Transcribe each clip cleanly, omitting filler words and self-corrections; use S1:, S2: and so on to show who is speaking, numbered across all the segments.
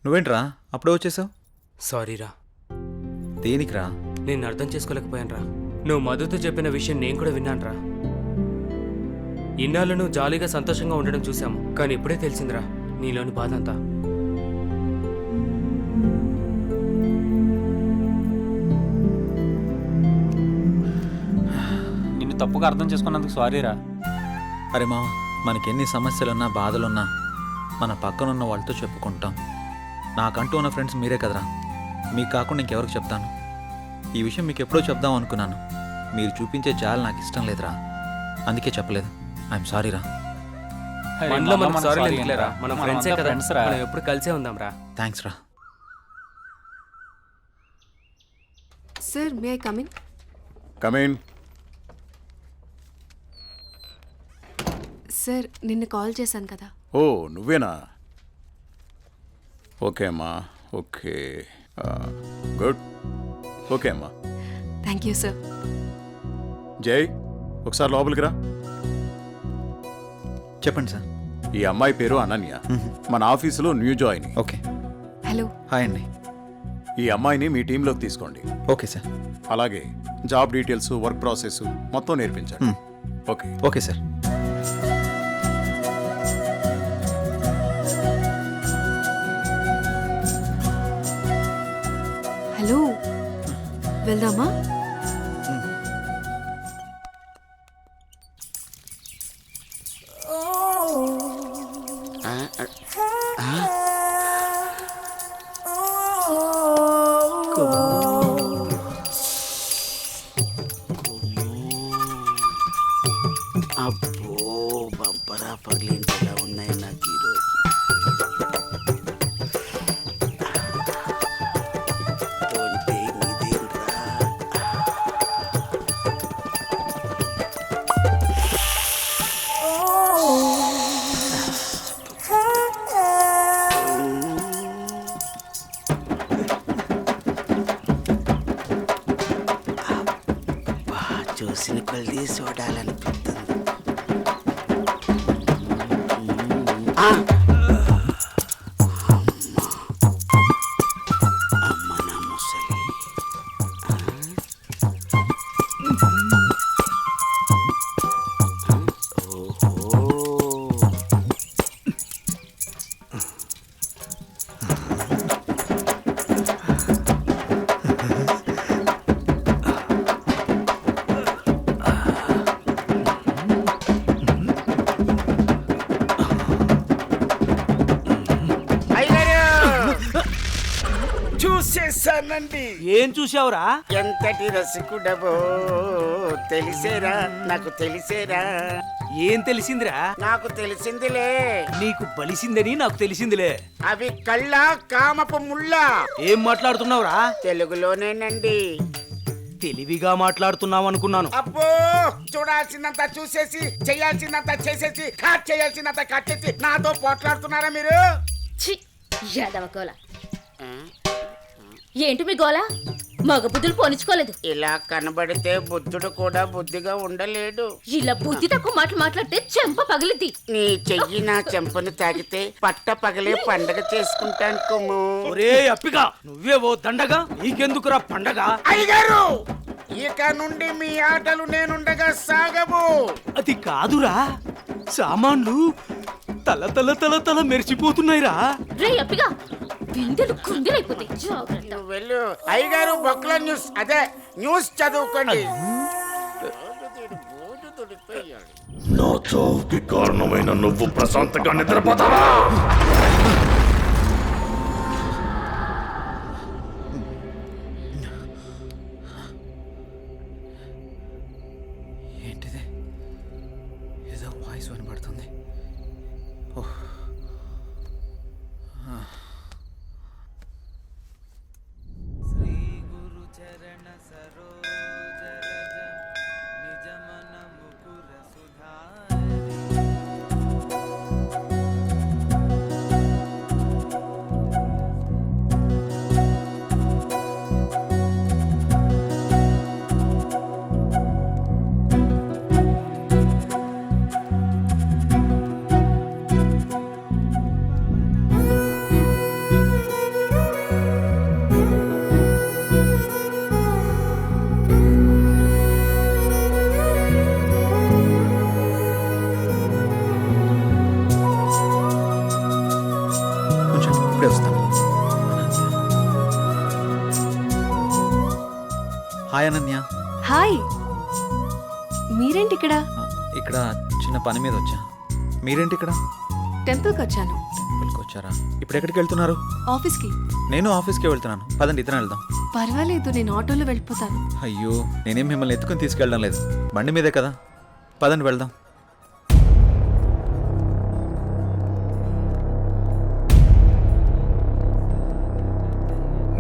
S1: నువ్వేంట్రా అప్పుడే వచ్చేసావు?
S2: సారీరా,
S1: దేనికిరా?
S2: నేను అర్థం చేసుకోలేకపోయానురా. నువ్వు మధుతో చెప్పిన విషయం నేను కూడా విన్నానురా. ఇన్నాళ్ళు నువ్వు జాలీగా సంతోషంగా ఉండడం చూసాము, కానీ ఇప్పుడే తెలిసిందిరా నీలోని బాధ అంతా.
S3: నిన్ను తప్పుగా అర్థం చేసుకున్నందుకు సారీరా.
S1: అరే మామ, మనకెన్ని సమస్యలున్నా బాధలున్నా మన పక్కనున్న వాళ్ళతో చెప్పుకుంటాం. నాకంటూ ఉన్న ఫ్రెండ్స్ మీరే కదరా. మీకు కాకుండా ఇంకెవరికి చెప్తాను? ఈ విషయం మీకు ఎప్పుడో చెప్దాం అనుకున్నాను. మీరు చూపించే జాలి నాకు ఇష్టం లేదురా, అందుకే చెప్పలేదు. ఐఎమ్ సారీరా.
S2: మనలో మనకు సారీ లేదులేరా, మనం ఫ్రెండ్సే కదా, మనం ఎప్పుడు కలిసే ఉందాంరా.
S1: థ్యాంక్స్ రా.
S4: Sir, may I come in?
S5: Come in.
S4: Sir, నిన్న కాల్ చేశాను కదా.
S5: ఓ నువ్వేనా? ఓకే అమ్మా, ఓకే, గుడ్. ఓకే అమ్మా.
S4: Thank you sir.
S5: జై, ఒకసారి లోపలికి రా.
S1: చెప్పండి సార్.
S5: ఈ అమ్మాయి పేరు అనన్య, మన ఆఫీసులో new join.
S1: Okay.
S4: Hello.
S1: Hi అండి.
S5: ఈ అమ్మాయిని మీ టీంలోకి తీసుకోండి.
S1: Okay sir.
S5: అలాగే జాబ్ డీటెయిల్స్, వర్క్ ప్రాసెస్ మొత్తం నేర్పించండి. ఓకే.
S1: Okay sir.
S4: హలో, వెళ్దామా?
S6: అబ్బో, బంపరా పగిలించేలా ఉన్నాయి నాకు ఈరోజు. చూసిన కొద్ది చూడాలనిపిస్తుంది. అమ్మ నా ముసలి. చూసేసానండి.
S3: ఏం చూసావురా?
S6: ఎంతటి రసికుడవో తెలిసేరా, నాకు తెలిసేరా.
S3: ఏం తెలిసిందిరా?
S6: నాకు తెలిసిందిలే.
S3: నీకు బలిసిందని నాకు తెలిసిందిలే.
S6: అవి కళ్ళ కామపు ముళ్ళ.
S3: ఏం మాట్లాడుతున్నావురా?
S6: తెలుగులోనేనండి.
S3: తెలివిగా మాట్లాడుతున్నావు అనుకున్నాను.
S6: అబ్బో, చూడాల్సిందంత చూసేసి, చేయాల్సిందంత చేసేసి, కట్ చేయాల్సిందంత కట్ చేసి నాతో పోట్లాడుతున్నారా మీరు?
S7: యాదవ గోల. ఏంటి మీ గోల? మగ బుద్ధులు పోనిచ్చుకోలేదు.
S6: ఇలా కనబడితే బుద్ధుడు కూడా బుద్ధిగా ఉండలేడు.
S7: ఇలా బుద్ధి తక్కువ మాటలు మాట్లాడితే చెంప పగిలిద్ది.
S6: నీ చెయ్యి నా చెంపను తాకితే పట్ట పగలే పండగ చేసుకుంటాను కుమ్ము.
S3: ఒరే అప్పిగా, నువ్వే ఓ దండగా, నీకెందుకురా పండగ?
S6: అయ్యగారు, ఇక నుండి మీ ఆటలు నేనుండగా సాగవు.
S3: అది కాదురా, సామాన్లు తల తల తల తల మెరిచిపోతున్నాయిరా.
S7: రే అప్పిగా, బిందెలు కుందెలైపోతాయి. జాగ్రత్త.
S6: నువ్వు వెళ్ళు. అయ్యగారు, బొక్కల న్యూస్, అదే న్యూస్ చదువుకోండి.
S8: నా చావుకి కారణమైన నువ్వు ప్రశాంతంగా నిద్రపోతావా?
S1: ఏంటిది? ఏదో వాయిస్ వినబడుతుంది. ఓహ్, హాయ్ అనన్య.
S4: హాయ్, మీరేంటి ఇక్కడ?
S1: ఇక్కడ చిన్న పని మీద వచ్చా. మీరేంటి ఇక్కడ?
S4: టెంపుల్కి వచ్చాను.
S1: టెంపుల్కి వచ్చారా? ఇప్పుడు ఎక్కడికి వెళ్తున్నారు?
S4: ఆఫీస్కి.
S1: నేను ఆఫీస్కే వెళ్తున్నాను. పదండి, ఇద్దరం వెళ్దాం.
S4: పర్వాలేదు, నేను ఆటోలో వెళ్ళిపోతాను.
S1: అయ్యో, నేనేం మిమ్మల్ని ఎత్తుకుని తీసుకెళ్ళడం లేదు, బండి మీదే కదా. పదండి వెళ్దాం.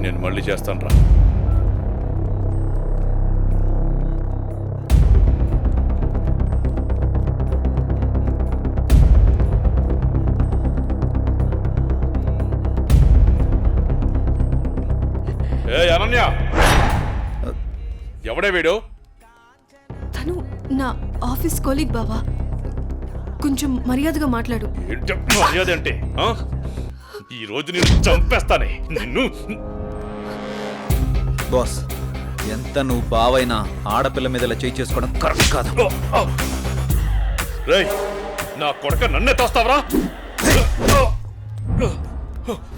S8: నేను మళ్ళీ చేస్తాను రా. ఏ అనన్య, ఎవడే వీడు?
S4: తను నా ఆఫీస్ కొలీగ్ బావా. కొంచెం మర్యాదగా మాట్లాడు.
S8: ఏంటి మర్యాద అంటే? ఆ? ఈ రోజు నేను చంపేస్తానే నిన్ను.
S1: బాస్, ఎంత నువ్వు బావైనా ఆడపిల్ల మీద ఇలా చేయి చేసుకోవడం కరెక్ట్ కాదు.
S8: రేయ్, నా కొడక నన్నే తోస్తావరా? రేయ్!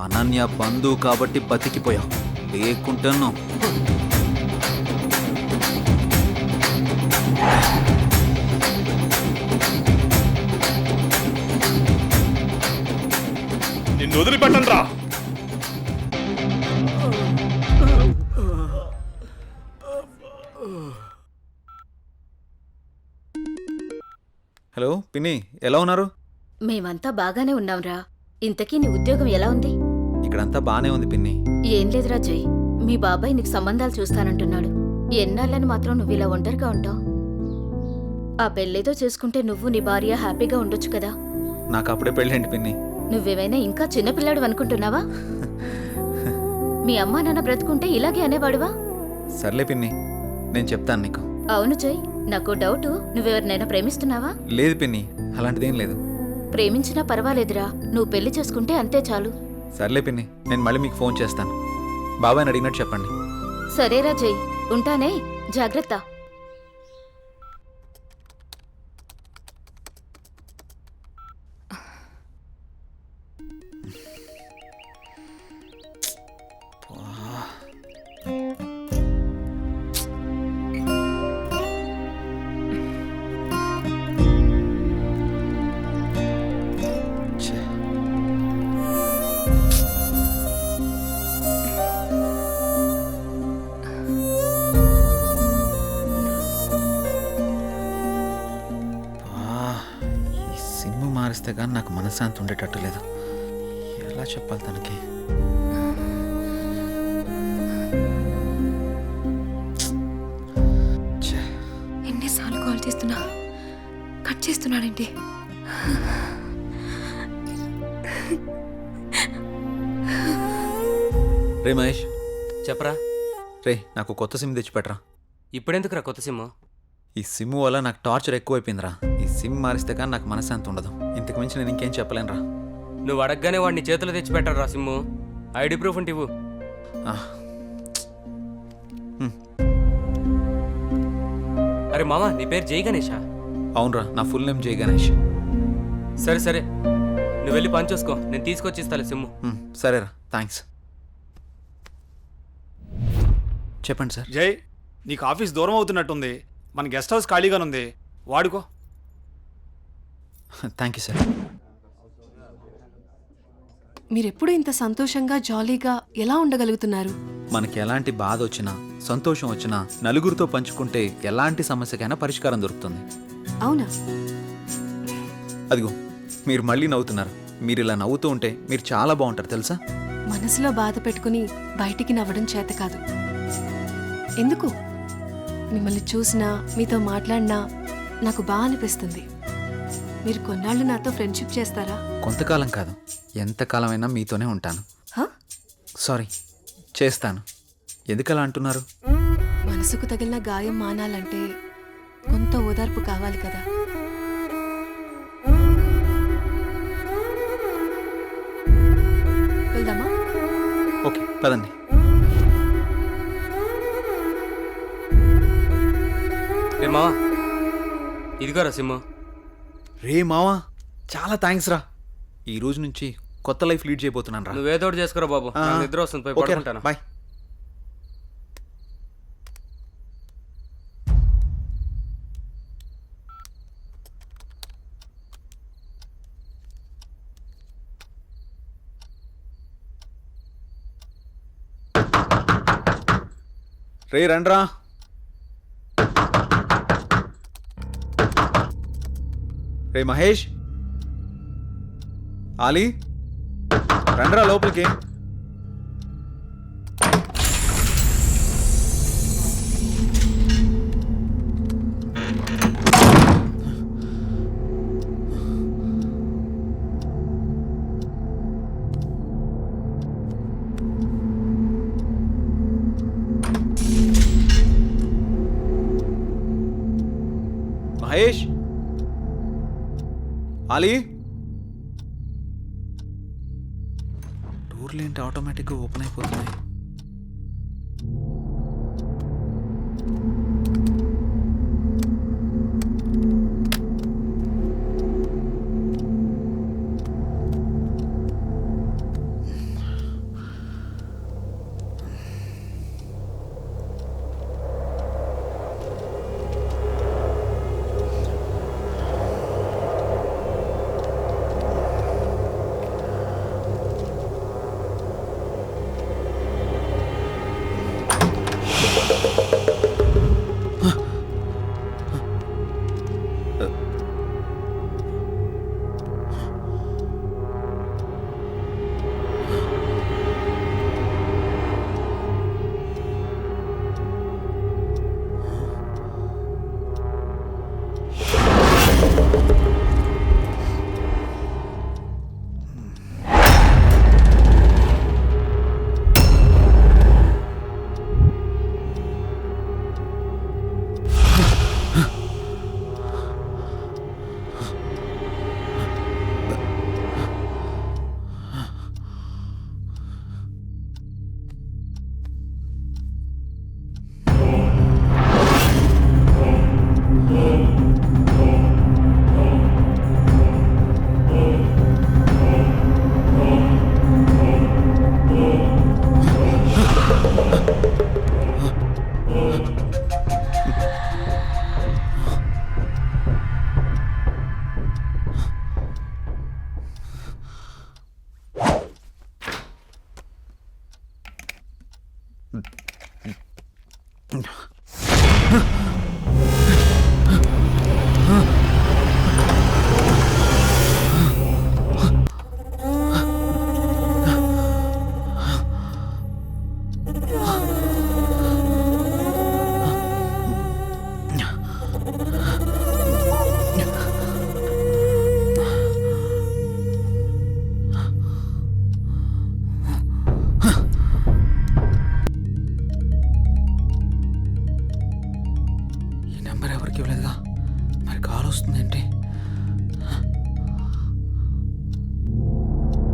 S1: అనన్య బంధువు కాబట్టి బతికిపోయావు, లేకుంటాను.
S8: నిన్ను వదిలిపెట్టను రా.
S1: హలో పిన్ని, ఎలా ఉన్నారు?
S7: మేమంతా బాగానే ఉన్నాంరా. ఇంతకీ నీ ఉద్యోగం ఎలా ఉంది?
S1: ఇక్కడంతా బానే ఉంది పిన్ని.
S7: ఏం లేదురా జై, మీ బాబాయ్ నీకు సంబంధాలు చూస్తానంటున్నాడు. ఎన్నాళ్ళని మాత్రం నువ్వు ఇలా ఒంటరిగా ఉంటావు? ఆ పెళ్ళేదో చేసుకుంటే నువ్వు నీ భార్య హ్యాపీగా ఉండొచ్చు కదా.
S1: నాకు అప్పుడే పెళ్ళేంటి పిన్ని?
S7: నువ్వేమైనా ఇంకా చిన్నపిల్లాడు అనుకుంటున్నావా? మీ అమ్మా నాన్న బ్రతుకుంటే ఇలాగే అనేవాడువా?
S1: సర్లే పిన్ని, నేను చెప్తాను నీకు.
S7: అవును జై, నాకు డౌటు, నువ్వెవరినైనా ప్రేమిస్తున్నావా?
S1: లేదు పిన్ని, అలాంటిదేం లేదు.
S7: ప్రేమించినా పర్వాలేదురా, నువ్వు పెళ్లి చేసుకుంటే అంతే చాలు.
S1: సర్లే పిన్ని, నేను మళ్ళీ మీకు ఫోన్ చేస్తాను. బాబాయ్ని అడిగినట్టు చెప్పండి.
S7: సరేరా జై, ఉంటానే, జాగ్రత్త.
S1: మారిస్తే కానీ నాకు మనశ్శాంతి ఉండేటట్టు లేదు. ఎలా చెప్పాలి తనకి?
S4: ఎన్నిసార్లు కాల్ చేస్తున్నా కట్ చేస్తున్నాడేంటి?
S1: రే మహేష్,
S2: చెప్పరా.
S1: రే నాకు కొత్త సిమ్ తెచ్చిపెట్టరా.
S2: ఇప్పుడెందుకురా కొత్త సిమ్?
S1: ఈ సిమ్ వల్ల నాకు టార్చర్ ఎక్కువైపోయిందిరా. ఈ సిమ్ మారిస్తే కానీ నాకు మనశ్శాంతి ఉండదు. ఇంతకు మించి నేను ఇంకేం చెప్పలేనురా.
S2: నువ్వు అడగగానే వాడిని చేతిలో తెచ్చి పెట్టరా సిమ్ము. ఐడి ప్రూఫ్ ఉంటే ఇవ్వు. అరే మామ, నీ పేరు జై గణేషా?
S1: అవునరా, నా ఫుల్ నేమ్ జై గణేష్.
S2: సరే సరే, నువ్వు వెళ్ళి పని చూసుకో, నేను తీసుకొచ్చి ఇస్తాలే సిమ్ము.
S1: సరేరా, థ్యాంక్స్. చెప్పండి సార్.
S9: జై, నీకు ఆఫీస్ దూరం అవుతున్నట్టుంది. మన గెస్ట్ హౌస్ ఖాళీగానుంది, వాడుకో.
S1: Thank you sir.
S4: మీరెప్పుడు ఇంత సంతోషంగా జాలీగా ఎలా ఉండగలుగుతున్నారు?
S1: మనకి ఎలాంటి బాధ వచ్చినా సంతోషం వచ్చినా నలుగురితో పంచుకుంటే ఎలాంటి సమస్యకైనా పరిష్కారం దొరుకుతుంది.
S4: అవునా?
S1: అదిగో మీరు మళ్ళీ నవ్వుతున్నారు. మీరు ఇలా నవ్వుతూ ఉంటే మీరు చాలా బాగుంటారు తెలుసా.
S4: మనసులో బాధ పెట్టుకుని బయటికి నవ్వడం చేత కాదు. ఎందుకు? మిమ్మల్ని చూసినా మీతో మాట్లాడినా నాకు బాగా అనిపిస్తుంది. మీరు కొన్నాళ్ళు నాతో ఫ్రెండ్షిప్ చేస్తారా?
S1: కొంతకాలం కాదు, ఎంతకాలమైనా మీతోనే ఉంటాను.
S4: హ?
S1: సారీ, చేస్తాను. ఎందుకలా అంటున్నారు?
S4: మనసుకు తగిలిన గాయం మానాలంటే కొంత ఓదార్పు కావాలి కదా. వెళ్దామా?
S1: ఓకే, పదండి.
S2: రే మావా, ఇదిగోరా సిమ్ము.
S1: రే మావా, చాలా థ్యాంక్స్ రా. ఈ రోజు నుంచి కొత్త లైఫ్ లీడ్ చేయబోతున్నాను రా.
S2: నువ్వేదో ఒకటి చేసుకోరా బాబు, నాకు నిద్ర వస్తుంది, పోయి పడుకుంటాను.
S1: బాయ్. రే రండ్రా. రే మహేష్, ఆలీ, రండ్రా లోపలికి. మహేష్, ఆలీ. డోర్లు ఏంటి ఆటోమేటిక్గా ఓపెన్ అయిపోతున్నాయి?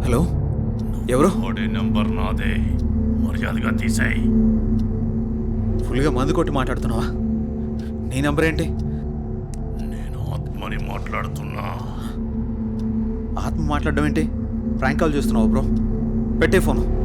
S1: హలో, ఎవరు?
S8: వాడి నంబర్ నాదే, మర్యాదగా తీసేయ్.
S1: ఫుల్గా మందు కొట్టి మాట్లాడుతున్నావా? నీ నంబర్ ఏంటి?
S8: నేను ఆత్మని మాట్లాడుతున్నా.
S1: ఆత్మ మాట్లాడడం ఏంటి? ప్రాంక్ కాల్ చేస్తున్నావు బ్రో. పెట్టే ఫోను.